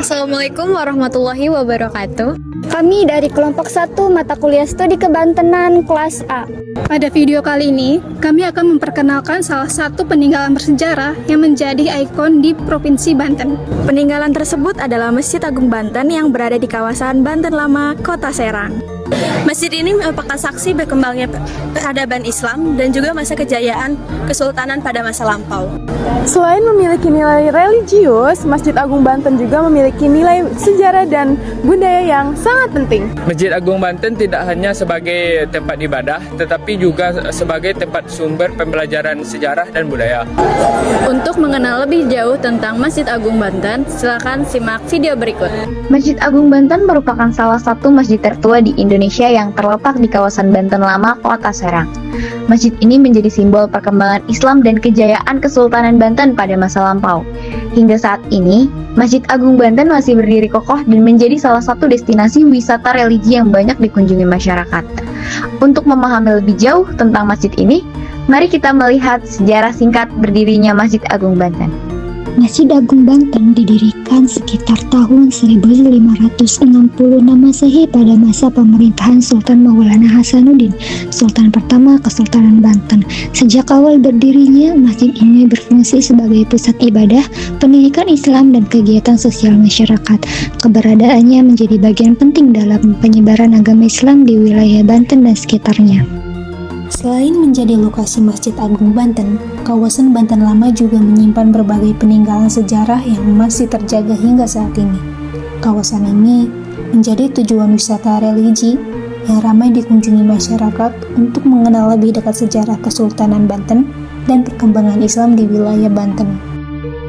Assalamualaikum warahmatullahi wabarakatuh. Kami dari kelompok 1 mata kuliah studi kebantenan kelas A. Pada video kali ini, kami akan memperkenalkan salah satu peninggalan bersejarah yang menjadi ikon di Provinsi Banten. Peninggalan tersebut adalah Masjid Agung Banten yang berada di kawasan Banten Lama, Kota Serang. Masjid ini merupakan saksi berkembangnya peradaban Islam dan juga masa kejayaan Kesultanan pada masa lampau. Selain memiliki nilai religius, Masjid Agung Banten juga memiliki nilai sejarah dan budaya yang sangat penting. Masjid Agung Banten tidak hanya sebagai tempat ibadah, tetapi juga sebagai tempat sumber pembelajaran sejarah dan budaya. Untuk mengenal lebih jauh tentang Masjid Agung Banten, silakan simak video berikut. Masjid Agung Banten merupakan salah satu masjid tertua di Indonesia yang terletak di kawasan Banten Lama, Kota Serang. Masjid ini menjadi simbol perkembangan Islam dan kejayaan Kesultanan Banten pada masa lampau. Hingga saat ini, Masjid Agung Banten masih berdiri kokoh dan menjadi salah satu destinasi wisata religi yang banyak dikunjungi masyarakat. Untuk memahami lebih jauh tentang masjid ini, mari kita melihat sejarah singkat berdirinya Masjid Agung Banten. Masjid Agung Banten didirikan sekitar tahun 1560 Masehi pada masa pemerintahan Sultan Maulana Hasanuddin, Sultan pertama Kesultanan Banten. Sejak awal berdirinya, masjid ini berfungsi sebagai pusat ibadah, pendidikan Islam, dan kegiatan sosial masyarakat. Keberadaannya menjadi bagian penting dalam penyebaran agama Islam di wilayah Banten dan sekitarnya. Selain menjadi lokasi Masjid Agung Banten, kawasan Banten Lama juga menyimpan berbagai peninggalan sejarah yang masih terjaga hingga saat ini. Kawasan ini menjadi tujuan wisata religi yang ramai dikunjungi masyarakat untuk mengenal lebih dekat sejarah Kesultanan Banten dan perkembangan Islam di wilayah Banten.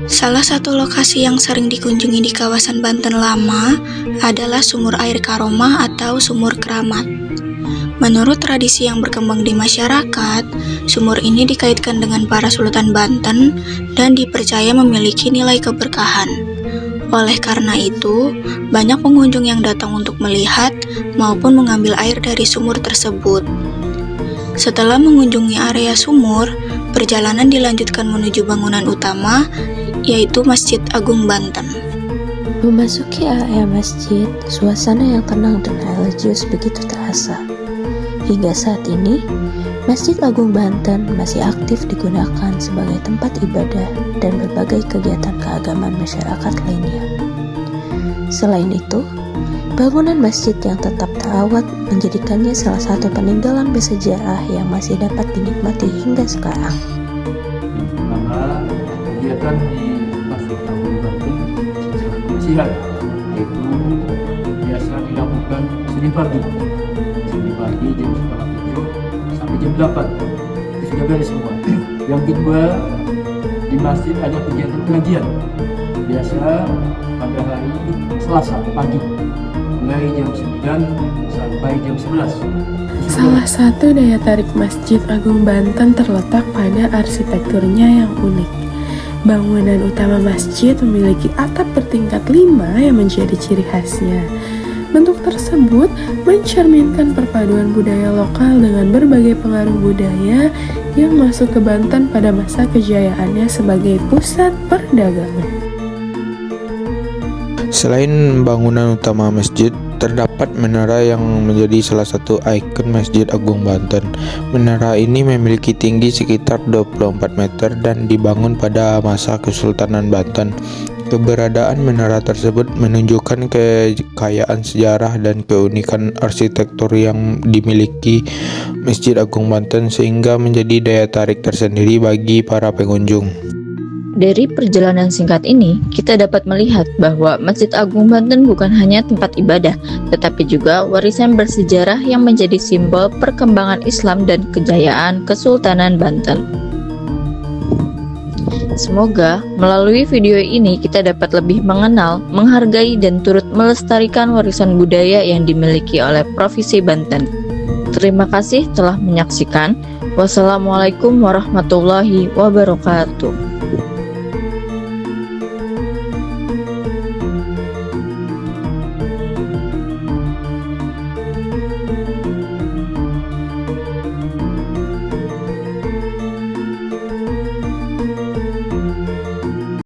Salah satu lokasi yang sering dikunjungi di kawasan Banten Lama adalah Sumur Air Karomah atau Sumur Keramat. Menurut tradisi yang berkembang di masyarakat, sumur ini dikaitkan dengan para Sultan Banten dan dipercaya memiliki nilai keberkahan. Oleh karena itu, banyak pengunjung yang datang untuk melihat maupun mengambil air dari sumur tersebut. Setelah mengunjungi area sumur, perjalanan dilanjutkan menuju bangunan utama, yaitu Masjid Agung Banten. Memasuki area masjid, suasana yang tenang dan religius begitu terasa. Hingga saat ini, Masjid Agung Banten masih aktif digunakan sebagai tempat ibadah dan berbagai kegiatan keagamaan masyarakat lainnya. Selain itu, bangunan masjid yang tetap terawat menjadikannya salah satu peninggalan bersejarah yang masih dapat dinikmati hingga sekarang. Karena kegiatan di Masjid Agung Banten secara kebersihan, yaitu biasa dilakukan Senin pagi jam 7 sampai jam 8 itu sudah beres semua. Yang kedua, di masjid ada kegiatan pengajian biasa pada hari Selasa pagi mulai jam 9 sampai jam 11. Salah satu daya tarik Masjid Agung Banten terletak pada arsitekturnya yang unik. Bangunan utama masjid memiliki atap bertingkat 5 yang menjadi ciri khasnya. Bentuk tersebut mencerminkan perpaduan budaya lokal dengan berbagai pengaruh budaya yang masuk ke Banten pada masa kejayaannya sebagai pusat perdagangan. Selain bangunan utama masjid, terdapat menara yang menjadi salah satu ikon Masjid Agung Banten. Menara ini memiliki tinggi sekitar 24 meter dan dibangun pada masa Kesultanan Banten. Keberadaan menara tersebut menunjukkan kekayaan sejarah dan keunikan arsitektur yang dimiliki Masjid Agung Banten sehingga menjadi daya tarik tersendiri bagi para pengunjung. Dari perjalanan singkat ini, kita dapat melihat bahwa Masjid Agung Banten bukan hanya tempat ibadah, tetapi juga warisan bersejarah yang menjadi simbol perkembangan Islam dan kejayaan Kesultanan Banten. Semoga melalui video ini kita dapat lebih mengenal, menghargai, dan turut melestarikan warisan budaya yang dimiliki oleh Provinsi Banten. Terima kasih telah menyaksikan. Wassalamualaikum warahmatullahi wabarakatuh.